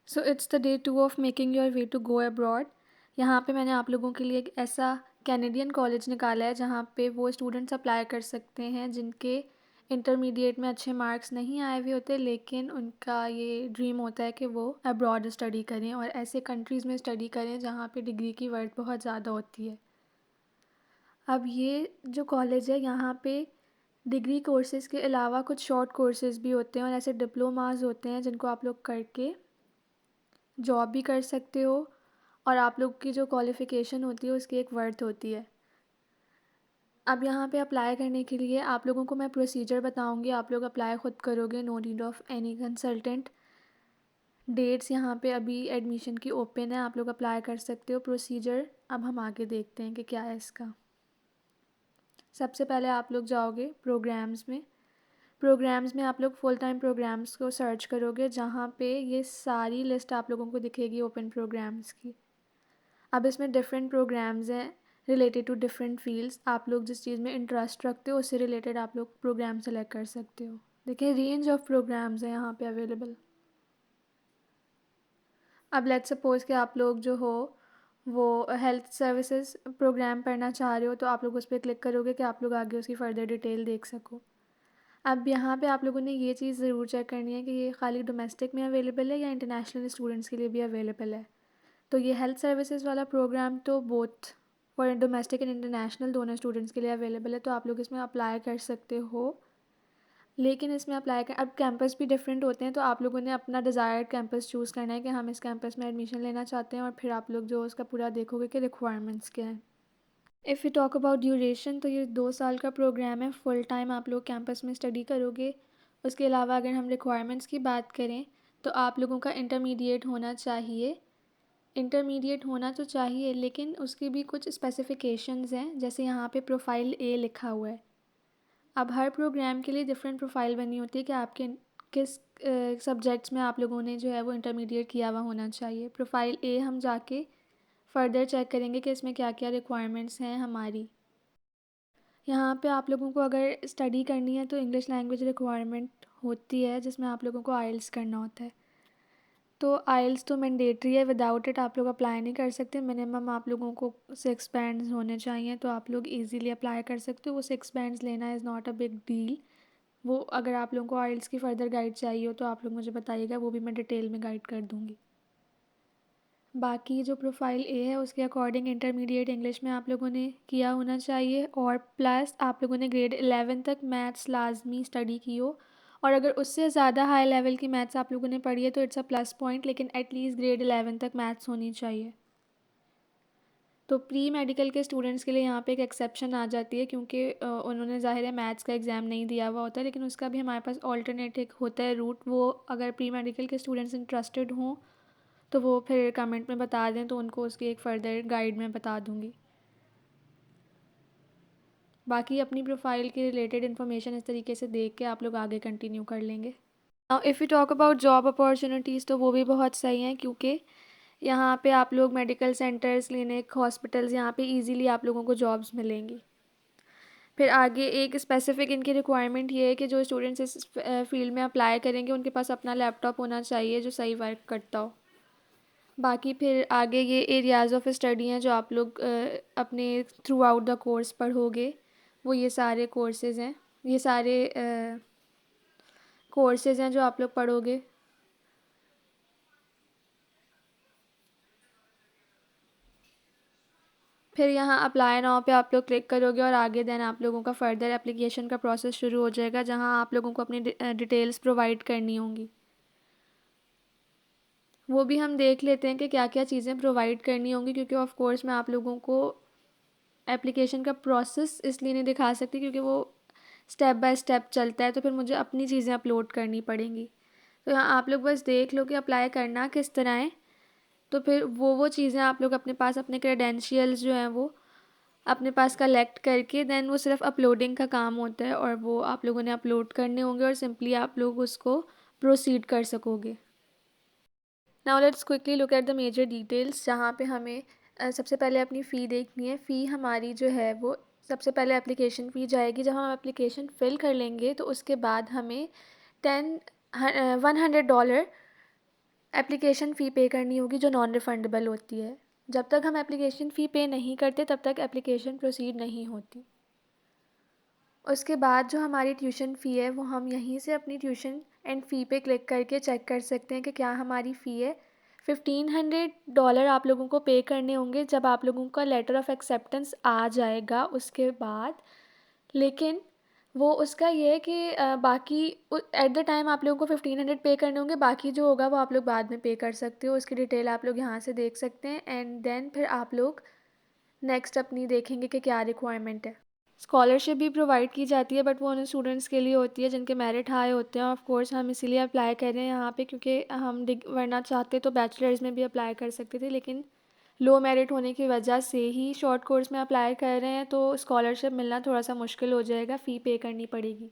So it's the day 2 of making your way to go abroad. यहाँ पे मैंने आप लोगों के लिए एक ऐसा कैनेडियन कॉलेज निकाला है जहाँ पे वो स्टूडेंट्स अप्लाई कर सकते हैं जिनके इंटरमीडिएट में अच्छे मार्क्स नहीं आए हुए होते, लेकिन उनका ये ड्रीम होता है कि वो अब्रॉड स्टडी करें और ऐसे कंट्रीज़ में स्टडी करें जहाँ पे डिग्री की वर्थ बहुत ज़्यादा होती है। अब ये जो कॉलेज है यहाँ पे डिग्री कोर्सेज़ के अलावा कुछ शॉर्ट कोर्सेज़ भी होते हैं और ऐसे डिप्लोमास होते हैं जिनको आप लोग करके जॉब भी कर सकते हो और आप लोग की जो क्वालिफ़िकेशन होती है उसकी एक वर्थ होती है। अब यहाँ पे अप्लाई करने के लिए आप लोगों को मैं प्रोसीजर बताऊँगी, आप लोग अप्लाई ख़ुद करोगे, no need of any consultant. Dates यहाँ पे अभी एडमिशन की ओपन है, आप लोग अप्लाई कर सकते हो। प्रोसीजर अब हम आगे देखते हैं कि क्या है इसका। सबसे पहले आप लोग जाओगे प्रोग्राम्स में आप लोग फुल टाइम प्रोग्राम्स को सर्च करोगे जहाँ पे ये सारी लिस्ट आप लोगों को दिखेगी ओपन प्रोग्राम्स की। अब इसमें डिफरेंट प्रोग्राम्स हैं रिलेटेड टू डिफरेंट फील्ड्स। आप लोग जिस चीज़ में इंटरेस्ट रखते हो उससे रिलेटेड आप लोग प्रोग्राम सेलेक्ट कर सकते हो। देखिए रेंज ऑफ प्रोग्राम्स हैं यहाँ पे अवेलेबल। अब लेट्स सपोज़ कि आप लोग जो हो वो हेल्थ सर्विसेज प्रोग्राम पढ़ना चाह रहे हो, तो आप लोग उस पर क्लिक करोगे कि आप लोग आगे उसकी फ़र्दर डिटेल देख सको। अब यहाँ पे आप लोगों ने ये चीज़ ज़रूर चेक करनी है कि ये खाली डोमेस्टिक में अवेलेबल है या इंटरनेशनल स्टूडेंट्स के लिए भी अवेलेबल है। तो ये हेल्थ सर्विसेज वाला प्रोग्राम तो both for domestic and international दोनों स्टूडेंट्स के लिए अवेलेबल है, तो आप लोग इसमें अप्लाई कर सकते हो। लेकिन इसमें अप्लाई कर अब कैंपस भी डिफरेंट होते हैं, तो आप लोगों ने अपना डिज़ायर्ड कैंपस चूज़ करना है कि हम इस कैंपस में एडमिशन लेना चाहते हैं और फिर आप लोग जो उसका पूरा देखोगे कि रिक्वायरमेंट्स क्या हैं। If you talk about duration, तो ये 2 साल का प्रोग्राम है, फुल टाइम आप लोग कैंपस में स्टडी करोगे। उसके अलावा अगर हम रिक्वायरमेंट्स की बात करें तो आप लोगों का इंटरमीडिएट होना चाहिए। इंटरमीडिएट होना तो चाहिए लेकिन उसकी भी कुछ स्पेसिफ़िकेशंस हैं, जैसे यहाँ पे प्रोफाइल ए लिखा हुआ है। अब हर प्रोग्राम के लिए डिफरेंट प्रोफाइल बनी होती है कि आपके किस सब्जेक्ट्स में आप लोगों ने जो है वो इंटरमीडिएट किया हुआ होना चाहिए। प्रोफाइल ए हम जाके फ़र्दर चेक करेंगे कि इसमें क्या क्या रिक्वायरमेंट्स हैं हमारी। यहाँ पे आप लोगों को अगर स्टडी करनी है तो इंग्लिश लैंग्वेज रिक्वायरमेंट होती है जिसमें आप लोगों को आइल्स करना होता है। तो आइल्स तो मैंडेटरी है, विदाउट इट आप लोग अप्लाई नहीं कर सकते। मिनिमम आप लोगों को 6 बैंड्स होने चाहिए, तो आप लोग इजीली अप्लाई कर सकते हो। वो 6 बैंड्स लेना is not a big deal. वो अगर आप लोगों को आइल्स की फ़र्दर गाइड चाहिए हो तो आप लोग मुझे बताइएगा, वो भी मैं डिटेल में गाइड कर दूँगी। बाकी जो प्रोफाइल ए है उसके अकॉर्डिंग इंटरमीडिएट इंग्लिश में आप लोगों ने किया होना चाहिए और प्लस आप लोगों ने ग्रेड 11 तक मैथ्स लाजमी स्टडी की हो। और अगर उससे ज़्यादा हाई लेवल की मैथ्स आप लोगों ने पढ़ी है तो इट्स अ प्लस पॉइंट, लेकिन एटलीस्ट ग्रेड 11 तक मैथ्स होनी चाहिए। तो प्री मेडिकल के स्टूडेंट्स के लिए यहाँ पे एक एक्सेप्शन आ जाती है क्योंकि उन्होंने ज़ाहिर है मैथ्स का एग्ज़ाम नहीं दिया हुआ होता है, लेकिन उसका भी हमारे पास ऑल्टरनेट एक होता है रूट। वो अगर प्री मेडिकल के स्टूडेंट्स इंटरेस्टेड हों तो वो फिर कमेंट में बता दें तो उनको उसकी एक फ़र्दर गाइड में बता दूँगी। बाकी अपनी प्रोफाइल के रिलेटेड इन्फॉर्मेशन इस तरीके से देख के आप लोग आगे कंटिन्यू कर लेंगे। If you talk about job opportunities, तो वो भी बहुत सही हैं क्योंकि यहाँ पे आप लोग मेडिकल सेंटर्स, क्लिनिक, हॉस्पिटल्स, यहाँ पे इजीली आप लोगों को जॉब्स मिलेंगी। फिर आगे एक स्पेसिफिक इनकी रिक्वायरमेंट ये है कि जो स्टूडेंट्स इस फील्ड में अप्लाई करेंगे उनके पास अपना लैपटॉप होना चाहिए जो सही वर्क करता हो। बाकी फिर आगे ये एरियाज़ ऑफ स्टडी हैं जो आप लोग अपने थ्रू आउट द कोर्स पढ़ोगे। वो ये सारे कोर्सेज़ हैं, ये सारे कोर्सेज़ हैं जो आप लोग पढ़ोगे। फिर यहाँ अप्लाई नाउ पे आप लोग क्लिक करोगे और आगे देन आप लोगों का फ़र्दर एप्लीकेशन का प्रोसेस शुरू हो जाएगा जहाँ आप लोगों को अपनी डिटेल्स प्रोवाइड करनी होंगी। वो भी हम देख लेते हैं कि क्या क्या चीज़ें प्रोवाइड करनी होंगी, क्योंकि ऑफ़ कोर्स मैं आप लोगों को एप्लीकेशन का प्रोसेस इसलिए नहीं दिखा सकती क्योंकि वो स्टेप बाय स्टेप चलता है, तो फिर मुझे अपनी चीज़ें अपलोड करनी पड़ेंगी। तो यहाँ आप लोग बस देख लो कि अप्लाई करना किस तरह है, तो फिर वो चीज़ें आप लोग अपने पास अपने क्रेडेंशियल्स जो हैं वो अपने पास कलेक्ट करके देन वो सिर्फ अपलोडिंग का काम होता है और वो आप लोगों ने अपलोड करने होंगे और सिंपली आप लोग उसको प्रोसीड कर सकोगे। Now let's quickly look at the major details, जहाँ पे हमें सबसे पहले अपनी फ़ी देखनी है। फ़ी हमारी जो है वो सबसे पहले एप्लीकेशन फ़ी जाएगी। जब हम एप्लीकेशन फ़िल कर लेंगे तो उसके बाद हमें $100 एप्लीकेशन फ़ी पे करनी होगी जो नॉन रिफ़ंडेबल होती है। जब तक हम एप्लीकेशन फ़ी पे नहीं करते तब तक एप्लीकेशन प्रोसीड नहीं होती। उसके बाद जो हमारी ट्यूशन फ़ी है वो हम यहीं से अपनी ट्यूशन एंड फ़ी पे क्लिक करके चेक कर सकते हैं कि क्या हमारी फ़ी है। $1500 आप लोगों को पे करने होंगे जब आप लोगों का लेटर ऑफ़ एक्सेप्टेंस आ जाएगा उसके बाद। लेकिन वो उसका ये है कि बाकी एट द टाइम आप लोगों को 1500 पे करने होंगे, बाकी जो होगा वो आप लोग बाद में पे कर सकते हो। उसकी डिटेल आप लोग यहाँ से देख सकते हैं एंड देन फिर आप लोग नेक्स्ट अपनी देखेंगे कि क्या रिक्वायरमेंट है। स्कॉलरशिप भी प्रोवाइड की जाती है बट वो उन स्टूडेंट्स के लिए होती है जिनके मेरिट हाई होते हैं। ऑफ कोर्स हम इसीलिए अप्लाई कर रहे हैं यहाँ पे क्योंकि हम वरना चाहते तो बैचलर्स में भी अप्लाई कर सकते थे, लेकिन लो मेरिट होने की वजह से ही शॉर्ट कोर्स में अप्लाई कर रहे हैं, तो स्कॉलरशिप मिलना थोड़ा सा मुश्किल हो जाएगा, फ़ी पे करनी पड़ेगी।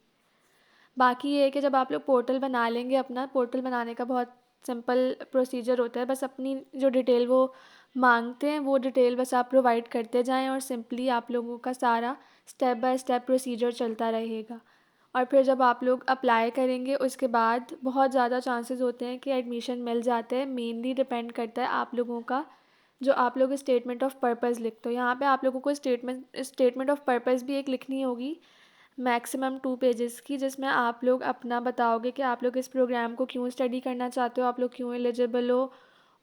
बाकी ये है कि जब आप लोग पोर्टल बना लेंगे अपना, पोर्टल बनाने का बहुत सिंपल प्रोसीजर होता है, बस अपनी जो डिटेल वो मांगते हैं वो डिटेल बस आप प्रोवाइड करते जाएं और सिंपली आप लोगों का सारा स्टेप बाय स्टेप प्रोसीजर चलता रहेगा। और फिर जब आप लोग अप्लाई करेंगे उसके बाद बहुत ज़्यादा चांसेस होते हैं कि एडमिशन मिल जाते हैं। मेनली डिपेंड करता है आप लोगों का जो आप लोग स्टेटमेंट ऑफ पर्पज़ लिखते हो। यहाँ पे आप लोगों को स्टेटमेंट ऑफ पर्पज़ भी एक लिखनी होगी, मैक्सिमम 2 पेजेस की, जिसमें आप लोग अपना बताओगे कि आप लोग इस प्रोग्राम को क्यों स्टडी करना चाहते हो, आप लोग क्यों एलिजिबल हो,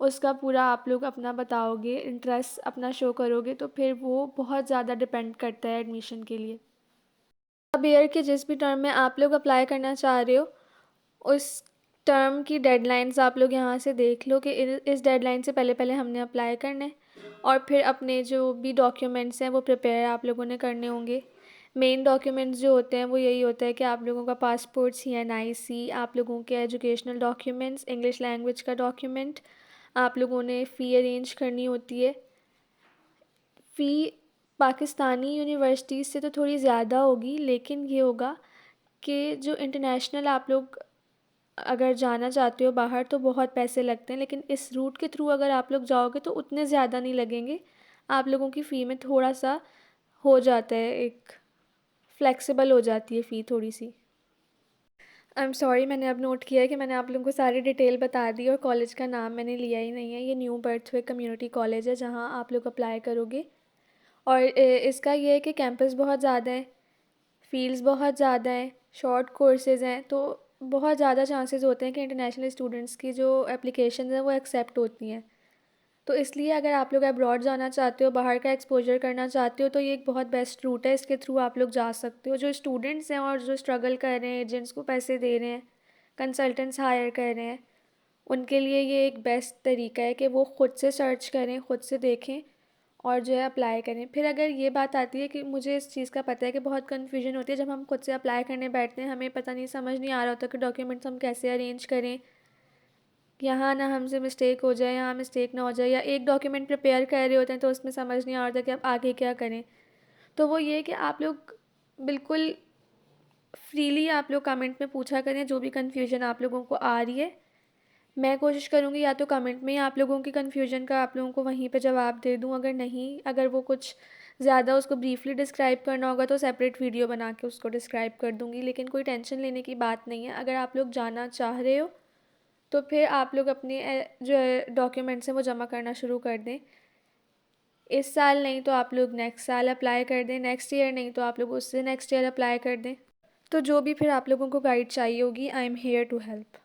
उसका पूरा आप लोग अपना बताओगे, इंटरेस्ट अपना शो करोगे। तो फिर वो बहुत ज़्यादा डिपेंड करता है एडमिशन के लिए। अब ईयर के जिस भी टर्म में आप लोग अप्लाई करना चाह रहे हो उस टर्म की डेडलाइंस आप लोग यहाँ से देख लो कि इस डेडलाइन से पहले पहले हमने अप्लाई करना है। और फिर अपने जो भी डॉक्यूमेंट्स हैं वो प्रिपेयर आप लोगों ने करने होंगे। मेन डॉक्यूमेंट्स जो होते हैं वो यही होता है कि आप लोगों का पासपोर्ट, CNIC, आप लोगों के एजुकेशनल डॉक्यूमेंट्स, इंग्लिश लैंग्वेज का डॉक्यूमेंट, आप लोगों ने फ़ी अरेंज करनी होती है। फ़ी पाकिस्तानी यूनिवर्सिटीज़ से तो थोड़ी ज़्यादा होगी, लेकिन ये होगा कि जो इंटरनेशनल आप लोग अगर जाना चाहते हो बाहर तो बहुत पैसे लगते हैं, लेकिन इस रूट के थ्रू अगर आप लोग जाओगे तो उतने ज़्यादा नहीं लगेंगे। आप लोगों की फ़ी में थोड़ा सा हो जाता है, एक फ्लेक्सिबल हो जाती है फ़ी थोड़ी सी। आई एम सॉरी, मैंने अब नोट किया है कि मैंने आप लोगों को सारी डिटेल बता दी और कॉलेज का नाम मैंने लिया ही नहीं है। ये न्यू बर्थवे कम्युनिटी कॉलेज है जहाँ आप लोग अप्लाई करोगे। और इसका ये है कि कैंपस बहुत ज़्यादा है, फील्ड्स बहुत ज़्यादा हैं, शॉर्ट कोर्सेज़ हैं, तो बहुत ज़्यादा चांसेस होते हैं कि इंटरनेशनल स्टूडेंट्स की जो एप्लीकेशन हैं वो एक्सेप्ट होती हैं। तो इसलिए अगर आप लोग अब्रॉड जाना चाहते हो, बाहर का एक्सपोजर करना चाहते हो, तो ये एक बहुत बेस्ट रूट है, इसके थ्रू आप लोग जा सकते हो। जो स्टूडेंट्स हैं और जो स्ट्रगल कर रहे हैं, एजेंट्स को पैसे दे रहे हैं, कंसल्टेंट्स हायर कर रहे हैं, उनके लिए ये एक बेस्ट तरीका है कि वो ख़ुद से सर्च करें, ख़ुद से देखें और जो है अप्लाई करें। फिर अगर ये बात आती है कि मुझे इस चीज़ का पता है कि बहुत कन्फ्यूजन होती है जब हम खुद से अप्लाई करने बैठते हैं, हमें पता नहीं, समझ नहीं आ रहा होता कि डॉक्यूमेंट्स हम कैसे अरेंज करें, यहाँ ना हमसे मिस्टेक हो जाए, यहाँ मिस्टेक ना हो जाए, या एक डॉक्यूमेंट प्रिपेयर कर रहे होते हैं तो उसमें समझ नहीं आ रहा था कि अब आगे क्या करें। तो वो ये कि आप लोग बिल्कुल फ्रीली आप लोग कमेंट में पूछा करें जो भी कन्फ्यूजन आप लोगों को आ रही है। मैं कोशिश करूँगी या तो कमेंट में ही आप लोगों की कन्फ्यूजन का आप लोगों को वहीं पे जवाब दे दूँ, अगर नहीं, अगर वो कुछ ज़्यादा उसको ब्रीफली डिस्क्राइब करना होगा तो सेपरेट वीडियो बना के उसको डिस्क्राइब कर दूँगी। लेकिन कोई टेंशन लेने की बात नहीं है। अगर आप लोग जाना चाह रहे हो तो फिर आप लोग अपने जो डॉक्यूमेंट्स हैं वो जमा करना शुरू कर दें। इस साल नहीं तो आप लोग नेक्स्ट साल अप्लाई कर दें, नेक्स्ट ईयर नहीं तो आप लोग उससे नेक्स्ट ईयर अप्लाई कर दें। तो जो भी फिर आप लोगों को गाइड चाहिए होगी, I am here to help.